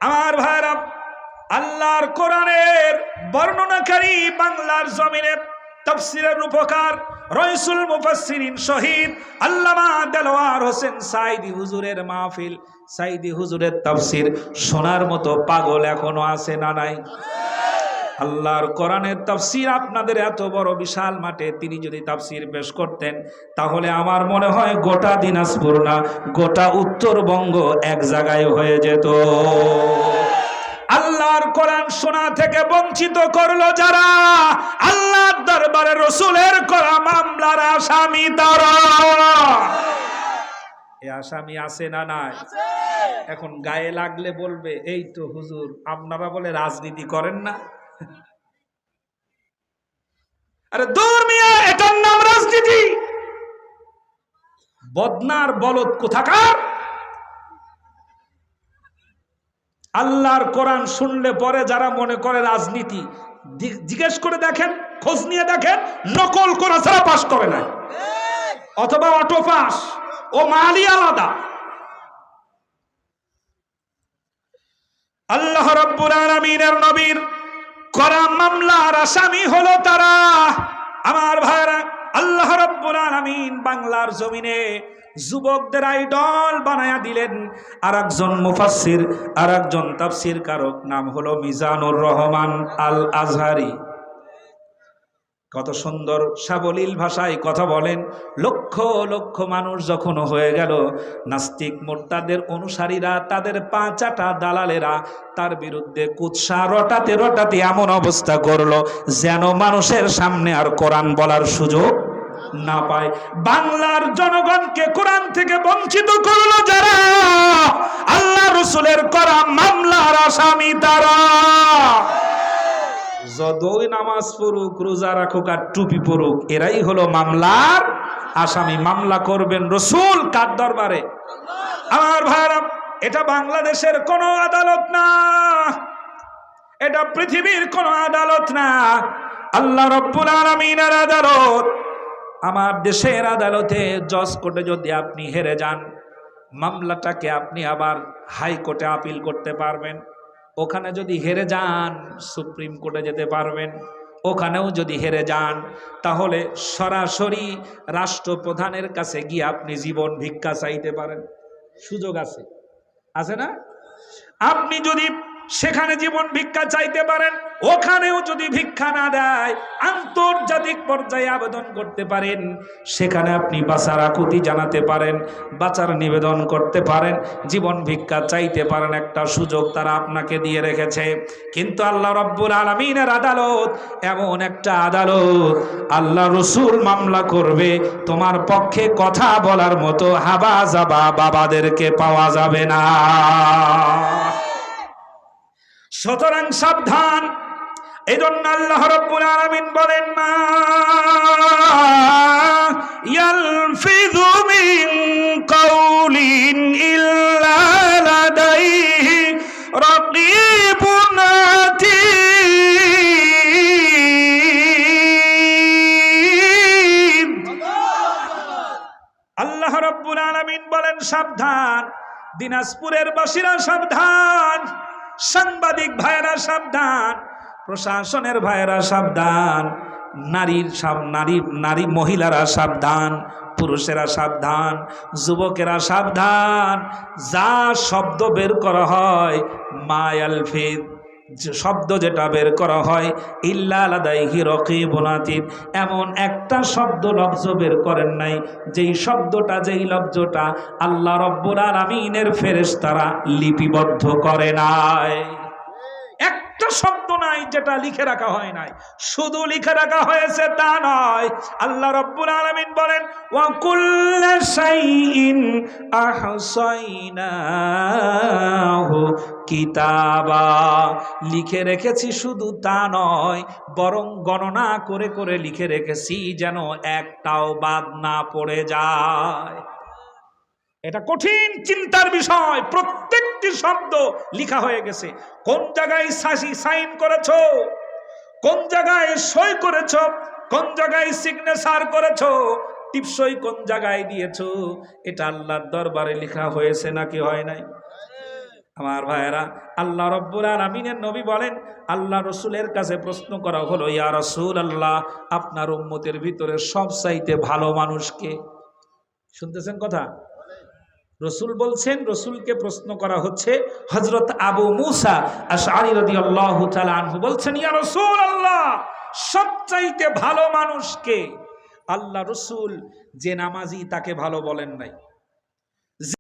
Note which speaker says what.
Speaker 1: আমার ভাইরা, আল্লাহর কোরআনের বর্ণনাকারী বাংলার জমিনে তাফসীরের রূপকার রইসুল মুফাসসিরিন শহীদ আল্লামা দেলোয়ার হোসেন সাইদি হুজুরের মাহফিল, সাইদি হুজুরের তাফসীর শোনার মতো পাগল এখনো আছে না নাই? আল্লাহর কোরআনের তাফসীর আপনাদের এত বড় বিশাল মাঠে তিনি যদি তাফসীর পেশ করতেন, তাহলে আমার মনে হয় গোটা দিনাজপুর না, গোটা উত্তরবঙ্গ এক জায়গায় হয়ে যেত। আল্লাহর কোরআন শোনা থেকে বঞ্চিত করলো যারা, আল্লাহর দরবারে রাসূলের করা মামলার আসামি তারা। এই আসামি আছে না নাই? এখন গায়ে লাগলে বলবে, এই তো হুজুর আপনারা বলে রাজনীতি করেন না। আরে দূর মিয়া, এটার নাম রাজনীতি? বদনার বলদ কোথাকার। আল্লাহর কোরআন শুনলে পরে যারা মনে করে রাজনীতি, জিজ্ঞেস করে দেখেন, খোঁজ নিয়ে দেখেন, নকল করা ছাড়া পাস করে না, অথবা অটো পাস, ও মালি আলাদা। আল্লাহ রাব্বুল আলামিনের নবীর করা মামলার আসামি হলো তারা। আমার ভাইরা, আল্লাহ রাব্বুল আলামিন বাংলার জমিনে যুবকদের আইডল বানায়া দিলেন আর একজন মুফাসসির, আর একজন তাফসীর কারক, নাম হলো মিজানুর রহমান আল আজহারি। কত সুন্দর সাবলীল ভাষায় কথা বলেন। লক্ষ লক্ষ মানুষ যখন হয়ে গেল নাস্তিক মোরতাদের অনুসারীরা, তাদের পাঁচাটা দালালেরা তার বিরুদ্ধে কুৎসা রটাতে রটাতে এমন অবস্থা করলো যেন মানুষের সামনে আর কোরআন বলার সুযোগ না পায়। বাংলার জনগণকে কোরআন থেকে বঞ্চিত করলো যারা, আল্লাহ রাসূলের করা মামলার আসামি তারা। যতই নামাজ পড়ুক, রোজা রাখুক আর টুপি পড়ুক, এরাই হলো মামলার আসামি। মামলা করবেন রাসূল কার দরবারে? আমার ভাইরা, এটা বাংলাদেশের কোন আদালত না, এটা পৃথিবীর কোন আদালত না, আল্লাহ রাব্বুল আলামিনের আদালত। আমার দেশের আদালতে জজ কোর্টে যদি আপনি হেরে যান, মামলাটাকে আপনি আবার হাইকোর্টে আপিল করতে পারবেন। ওখানে যদি হেরে যান সুপ্রিম কোর্টে যেতে পারবেন। ওখানেও যদি হেরে যান তাহলে সরাসরি রাষ্ট্রপ্রধানের কাছে গিয়ে আপনি জীবন ভিক্ষা চাইতে পারেন, সুযোগ আছে, আছে না? আপনি যদি সেখানে জীবন ভিক্ষা চাইতে পারেন, ওখানেও যদি ভিক্ষা না দেয় আন্তর্জাতিক পর্যায়ে আবেদন করতে পারেন, সেখানে আপনি বাঁচার আকুতি জানাতে পারেন, বাঁচার নিবেদন করতে পারেন, জীবন ভিক্ষা চাইতে পারেন। একটা সুযোগ তারা আপনাকে দিয়ে রেখেছে। কিন্তু আল্লাহ রাব্বুল আলামিনের আদালত এমন একটা আদালত, আল্লাহ রাসূল মামলা করবে, তোমার পক্ষে কথা বলার মতো হাবা যাবা বাবাদেরকে পাওয়া যাবে না। সুতরাং সাবধান। এই জন্য আল্লাহ রাব্বুল আলামিন বলেন, মা ইয়ালফিযু মিন কাউলিন ইল্লা লাদাইহি রাকীবুন আতীদ। আল্লাহ রাব্বুল আলামিন বলেন সাবধান, দিনাজপুরের বাসীরা সাবধান, সাংবাদিক ভাইয়েরা সাবধান, প্রশাসনের ভাইয়েরা সাবধান, নারী মহিলারা সাবধান, পুরুষেরা সাবধান, যুবকেরা সাবধান। যা শব্দ বের করা হয়, মা ইয়ালফিজ শব্দ যেটা বের করা হয়, ইল্লা লাদাইহি রাকীবুন আতীদ, এমন একটা শব্দ লফজ বের করেন নাই যেই শব্দটা, যেই লফজটা আল্লাহ রাব্বুল আলামিনের ফেরেশতারা লিপিবদ্ধ করে নাই। একটা শব্দ নাই যেটা লিখে রাখা হয় নাই। শুধু লিখে রাখা হয়েছে তা নয়, আল্লাহ রাব্বুল আলামিন বলেন, ওয়া কুল্লা শাইইন আহসাইনাহু কিতাবা, লিখে রেখেছি শুধু তা নয়, বরং গণনা করে করে লিখে রেখেছি যেন একটাও বাদ না পড়ে যায়। এটা কঠিন চিন্তার বিষয়। প্রত্যেকটি শব্দ লিখা হয়ে গেছে। কোন জায়গায় সাইন করেছো, কোন জায়গায় সই করেছো, কোন জায়গায় সিগনেচার করেছো, টিপসই কোন জায়গায় দিয়েছো, এটা আল্লাহর দরবারে লেখা হয়েছে নাকি হয় নাই? আমার ভাইয়েরা, আল্লাহ রব্বুল আলামিনের নবী বলেন, আল্লাহ রসুলের কাছে প্রশ্ন করা হলো, ইয়া রাসূলুল্লাহ, আপনার উম্মতের ভিতরে সবচাইতে ভালো মানুষকে? শুনতেছেন কথা? রসুল বলছেন, রসুলকে প্রশ্ন করা হচ্ছে। হযরত আবু মুসা আশআরী রাদিয়াল্লাহু তাআলা আনহু বলছেন, ইয়া রাসূলুল্লাহ, সবচাইতে ভালো মানুষকে? আল্লাহ রসুল যে নামাজি তাকে ভালো বলেন নাই।